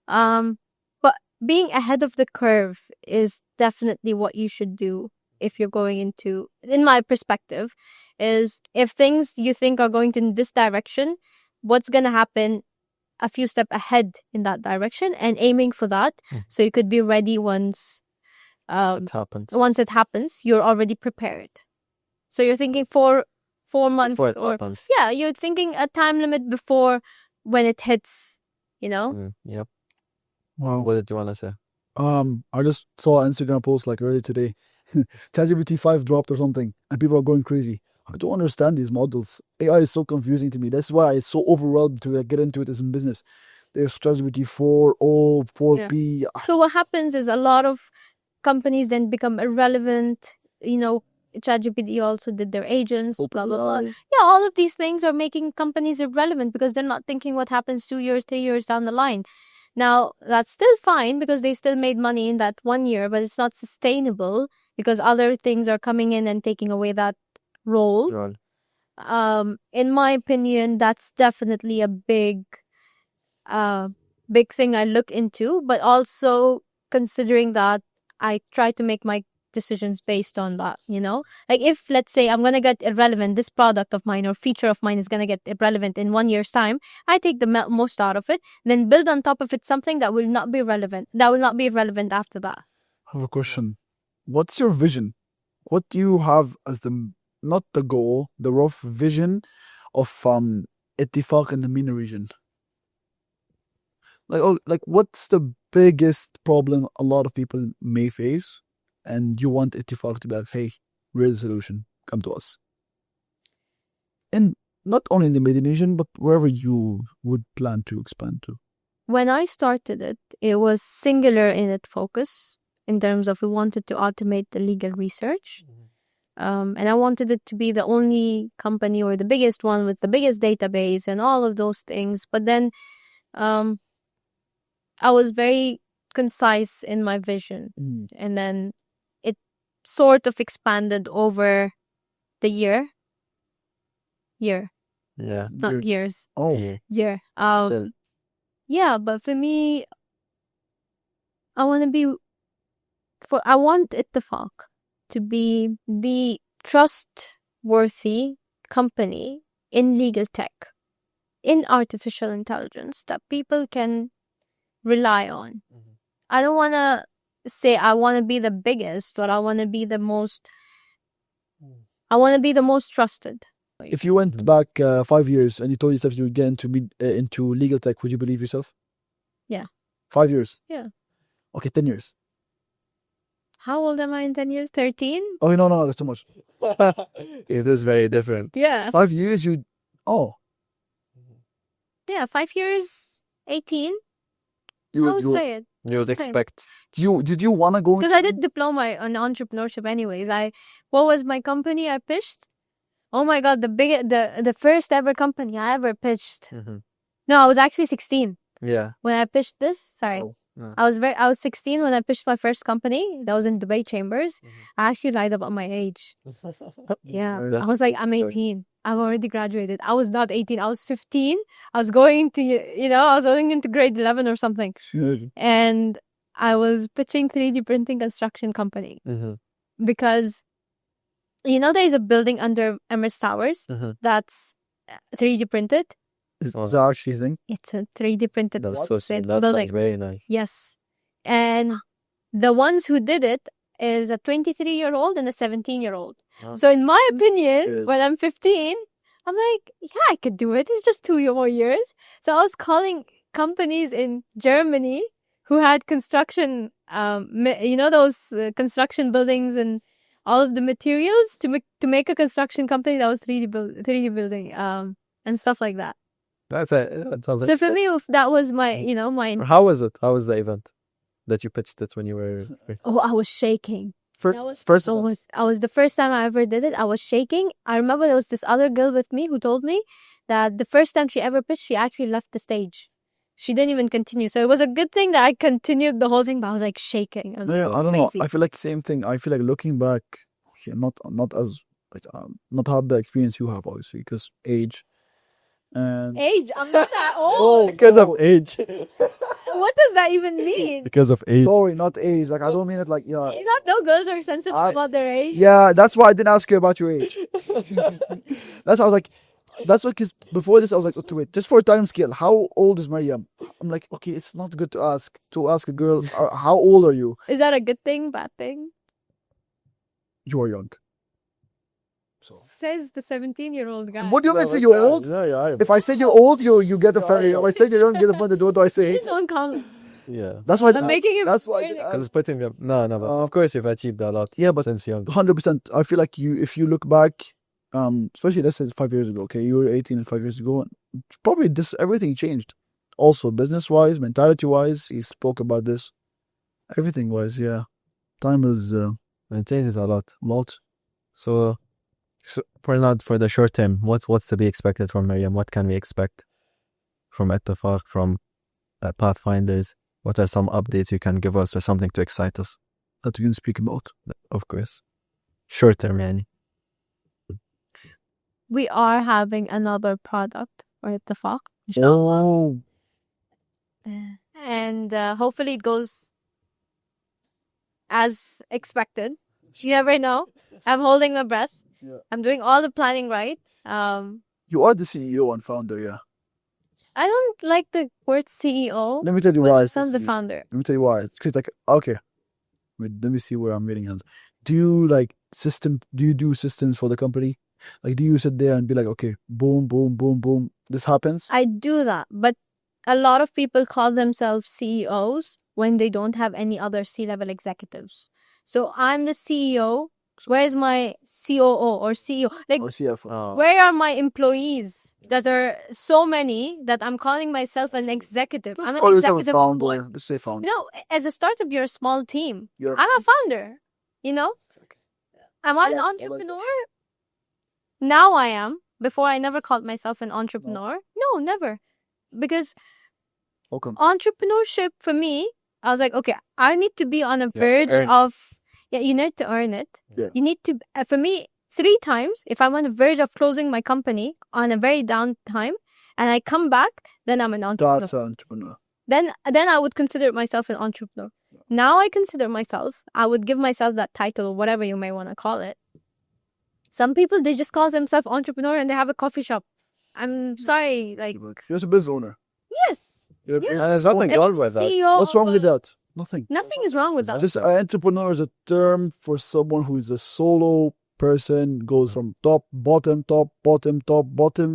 S2: But being ahead of the curve is definitely what you should do if you're going into, in my perspective, is if things you think are going in this direction, what's going to happen a few steps ahead in that direction and aiming for that. So you could be ready once
S4: It happened.
S2: once it happens, you're already prepared. So you're thinking 4 months
S4: Before it
S2: or
S4: happens.
S2: yeah, you're thinking a time limit before when it hits,
S4: Yep.
S3: Wow.
S4: What did you want to say?
S3: I just saw an Instagram post like earlier today. ChatGPT 5 dropped or something, and people are going crazy. I don't understand these models. AI is so confusing to me. That's why it's so overwhelmed to get into it as in business. There's ChatGPT 4.0, 4P.
S2: So what happens is a lot of companies then become irrelevant. ChatGPT also did their agents, blah, blah, blah. Yeah, all of these things are making companies irrelevant because they're not thinking what happens 2 years, 3 years down the line. Now, that's still fine because they still made money in that 1 year, but it's not sustainable because other things are coming in and taking away that role. In my opinion, that's definitely a big thing I look into, but also considering that I try to make my decisions based on that, like if let's say I'm gonna get irrelevant, this product of mine or feature of mine is gonna get irrelevant in 1 year's time, I take the most out of it, then build on top of it something that will not be relevant after that.
S3: I have a question. What's your vision? What do you have as not the goal, the rough vision of Ittifaq in the MENA region? Like what's the biggest problem a lot of people may face, and you want Ittifaq to be like, hey, we're the solution. Come to us. And not only in the Median region, but wherever you would plan to expand to.
S2: When I started it, it was singular in its focus in terms of we wanted to automate the legal research. And I wanted it to be the only company or the biggest one with the biggest database and all of those things. But then I was very concise in my vision. And then it sort of expanded over the year.
S4: Yeah.
S2: Not years.
S3: Oh.
S2: Year.
S4: Still.
S2: Yeah, but for me, I want Ittifaq to be the trustworthy company in legal tech, in artificial intelligence that people can rely on. I don't want to say I want to be the biggest, but I want to be the most trusted.
S3: If you went back 5 years and you told yourself you would get into legal tech, would you believe yourself?
S2: Yeah.
S3: 5 years?
S2: Yeah.
S3: Okay, 10 years.
S2: How old am I in 10 years? 13?
S3: Oh, no, that's too much.
S4: It is very different.
S2: Yeah.
S3: 5 years, you. Oh,
S2: Yeah, 5 years, 18.
S3: you.
S2: I would say it.
S4: You would
S2: Same.
S4: expect.
S3: Did you want to go?
S2: Because I did diploma on entrepreneurship anyways. What was my company I pitched? Oh my God, the first ever company I ever pitched. No, I was actually 16
S4: Yeah.
S2: when I pitched this. Sorry.
S3: Oh.
S4: Yeah.
S2: I was 16 when I pitched my first company. That was in debate chambers. I actually lied about my age. Yeah. I was like, I'm 18. I've already graduated. I was not 18. I was 15. I was going to, I was going into grade 11 or something. And I was pitching 3D printing construction company because, there's a building under Emirates Towers that's 3D printed.
S3: Is that actually a thing?
S2: It's a 3D printed
S4: That's
S2: building.
S4: like very nice.
S2: Yes. And the ones who did it is a 23-year-old and a 17-year-old.
S4: Oh.
S2: So in my opinion,
S3: Good.
S2: when I'm 15, I'm like, yeah, I could do it. It's just 2 more years. So I was calling companies in Germany who had construction, those construction buildings and all of the materials to make a construction company that was 3D building and stuff like that.
S4: That sounds
S2: So for me, if that was my, my...
S4: How was it? How was the event that you pitched it when you were?
S2: Oh, I was shaking.
S3: First,
S2: I was the first time I ever did it. I was shaking. I remember there was this other girl with me who told me that the first time she ever pitched, she actually left the stage. She didn't even continue. So it was a good thing that I continued the whole thing, but I was like shaking. I was
S3: I don't know.
S2: crazy.
S3: I feel like same thing. I feel like looking back, okay, not as like not have the experience you have, obviously, because age. And
S2: Age? I'm not that old.
S4: Because of age.
S2: What does that even mean?
S4: Because of age.
S3: sorry, not age. Like I don't mean it like yeah.
S2: You not know girls are sensitive about their age?
S3: Yeah, that's why I didn't ask you about your age. That's why I was like, that's what, because before this I was like, okay, wait, just for a time scale, how old is Maryam? I'm like, okay, it's not good to ask a girl, how old are you?
S2: Is that a good thing, bad thing?
S3: You are young. So.
S2: Says the 17-year-old guy.
S3: What do you mean say you're old?
S4: Yeah.
S3: If I say you're old, you get the ferry. If I say you're young, you get the point. What do I say?
S2: Please don't comment.
S4: Yeah.
S3: That's why.
S2: I'm making it.
S3: That's why.
S4: Because it's putting them. No, but of course you've achieved a lot.
S3: Yeah, but
S4: since young.
S3: 100%. I feel like if you look back, especially let's say 5 years ago. Okay, you were 18 5 years ago. Probably everything changed. Also, business-wise, mentality-wise, he spoke about this. Everything-wise, yeah. Time is
S4: It changes a lot. So for the short term, what's to be expected from Maryam? What can we expect from Ettefaq, from Pathfinders? What are some updates you can give us or something to excite us?
S3: that we can speak about.
S4: Of course. Short term, yani.
S2: We are having another product for Ettefaq, inshallah.
S3: Oh,
S2: And hopefully it goes as expected. You never know. I'm holding my breath.
S3: Yeah.
S2: I'm doing all the planning right.
S3: you are the CEO and founder, yeah.
S2: I don't like the word CEO.
S3: Let me tell you
S2: but
S3: why.
S2: I'm the founder.
S3: Let me tell you why. Because like, okay, wait, let me see where I'm getting at. Do you do systems for the company? Like, do you sit there and be like, okay, boom, boom, boom, boom, this happens?
S2: I do that, but a lot of people call themselves CEOs when they don't have any other C-level executives. So I'm the CEO. Where's my COO or CEO? Like,
S3: Or CFO?
S2: where are my employees that are so many that I'm calling myself an executive? I'm an
S3: Or yourself a
S2: executive. of
S3: founder.
S2: one.
S3: Let's say founder.
S2: As a startup, you're a small team.
S3: You're
S2: I'm a founder. Am I an entrepreneur? Now I am. Before I never called myself an entrepreneur. No, never. Because
S3: welcome.
S2: entrepreneurship for me, I was like, okay, I need to be on a verge
S4: earn.
S2: of, you need to earn it.
S3: Yeah.
S2: You need to, for me, 3 times, if I'm on the verge of closing my company on a very down time and I come back, then I'm an entrepreneur.
S3: That's an entrepreneur.
S2: Then I would consider myself an entrepreneur. Now I consider myself, I would give myself that title or whatever you may want to call it. Some people, they just call themselves entrepreneur and they have a coffee shop. I'm sorry, like,
S3: You're a business owner.
S2: yes.
S3: You're
S2: Yeah.
S4: And there's nothing wrong with that.
S2: CEO
S3: What's wrong
S2: of
S3: with
S2: a-
S3: that? Nothing.
S2: Nothing is wrong with that.
S3: Just entrepreneur is a term for someone who is a solo person goes from top, bottom,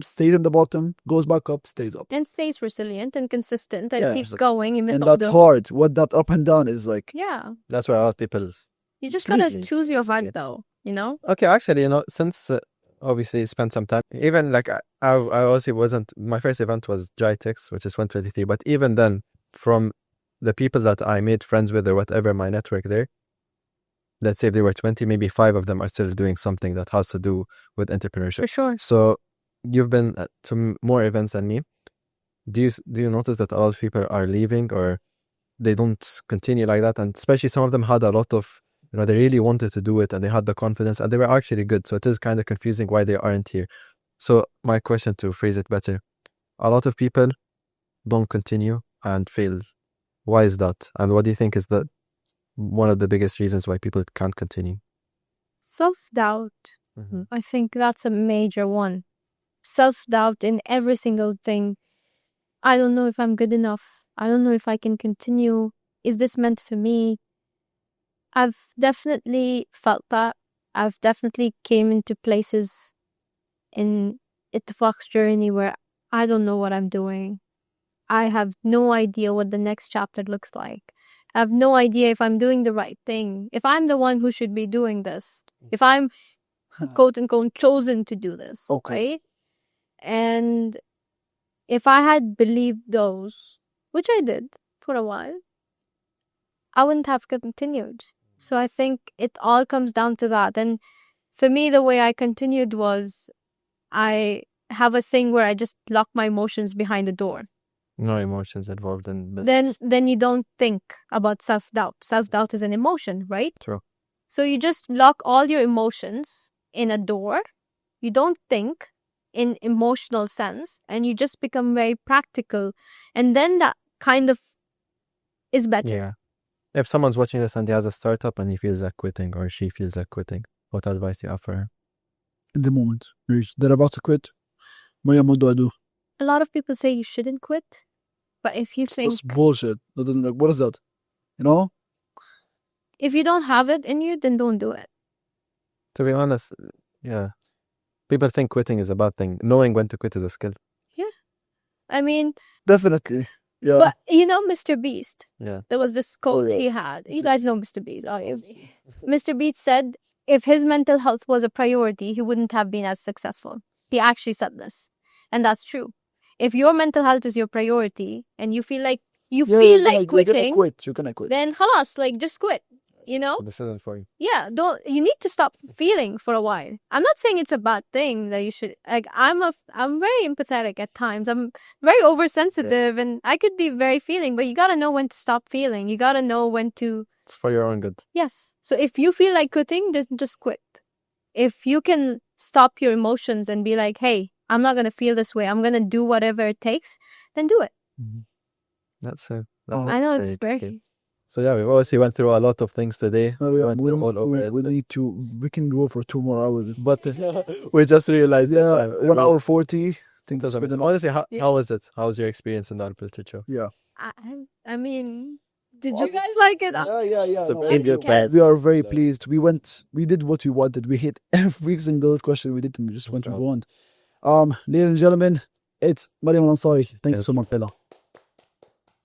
S3: stays in the bottom, goes back up, stays up.
S2: And stays resilient and consistent and
S3: Yeah,
S2: keeps
S3: like-
S2: going even
S3: And
S2: though
S3: that's hard. What that up and down is like.
S2: Yeah.
S4: That's why a lot of people.
S2: You just gotta
S4: Absolutely.
S2: choose your vibe
S4: Yeah.
S2: though, you know?
S4: Okay, actually, since obviously you spent some time, even like I also wasn't, my first event was GITEX, which is 123, but even then, from the people that I made friends with or whatever, my network there, let's say there were 20, maybe 5 of them are still doing something that has to do with entrepreneurship.
S2: For sure.
S4: So you've been to more events than me. Do you notice that a lot of people are leaving or they don't continue like that? And especially some of them had a lot of, they really wanted to do it and they had the confidence and they were actually good. So it is kind of confusing why they aren't here. So my question, to phrase it better, a lot of people don't continue and fail. Why is that? And what do you think is one of the biggest reasons why people can't continue?
S2: Self-doubt.
S4: Mm-hmm.
S2: I think that's a major one. Self-doubt in every single thing. I don't know if I'm good enough. I don't know if I can continue. Is this meant for me? I've definitely felt that. I've definitely came into places in Ittifaq's journey where I don't know what I'm doing. I have no idea what the next chapter looks like. I have no idea if I'm doing the right thing. If I'm the one who should be doing this. If I'm quote unquote chosen to do this.
S3: Okay.
S2: Right? And if I had believed those, which I did for a while, I wouldn't have continued. So I think it all comes down to that. And for me, the way I continued was I have a thing where I just lock my emotions behind the door.
S4: No emotions involved in business.
S2: Then you don't think about self-doubt. Self-doubt is an emotion, right?
S4: True.
S2: So you just lock all your emotions in a door. You don't think in emotional sense and you just become very practical. And then that kind of is better.
S4: Yeah. If someone's watching this and he has a startup and he feels like quitting or she feels like quitting, what advice do you have for her?
S3: In the moment, they're about to quit. Maryam, what do I do?
S2: A lot of people say you shouldn't quit. But if you think,
S3: That's bullshit. That doesn't, like, what is that? You know?
S2: if you don't have it in you, then don't do it.
S4: To be honest, yeah. People think quitting is a bad thing. Knowing when to quit is a skill.
S2: I mean,
S3: Definitely. Yeah.
S2: but you know, Mr. Beast,
S4: Yeah.
S2: there was this quote he had. You guys know Mr. Beast. Oh, yeah. Mr. Beast said, if his mental health was a priority, he wouldn't have been as successful. He actually said this. And that's true. If your mental health is your priority and you feel like
S3: You're
S2: quitting,
S3: You're gonna quit.
S2: then khalas, like just quit. You know?
S4: This isn't for you.
S2: Yeah, you need to stop feeling for a while. I'm not saying it's a bad thing that you should, like, I'm very empathetic at times. I'm very oversensitive and I could be very feeling, but you gotta know when to stop feeling. You gotta know when to,
S4: It's for your own good.
S2: yes. So if you feel like quitting, just quit. If you can stop your emotions and be like, hey, I'm not gonna feel this way, I'm gonna do whatever it takes, then do it.
S4: That's it.
S2: I know it's very,
S4: So yeah, we've obviously went through a lot of things today.
S3: We need to. We can go for 2 more hours.
S4: But we just realized
S3: Yeah, 1 hour 40. I think that's good enough.
S4: Honestly,
S2: Yeah.
S4: how was it? How was your experience in the Unfiltered show?
S3: Yeah.
S2: I mean, did you guys like it?
S3: Yeah.
S4: So
S3: No,
S4: in your plans.
S3: we are very pleased. We did what we wanted. We hit every single question we did and we just went
S4: Good
S3: beyond. Ladies and gentlemen, it's Maryam Al-Ansari. Thank you so much, Bella.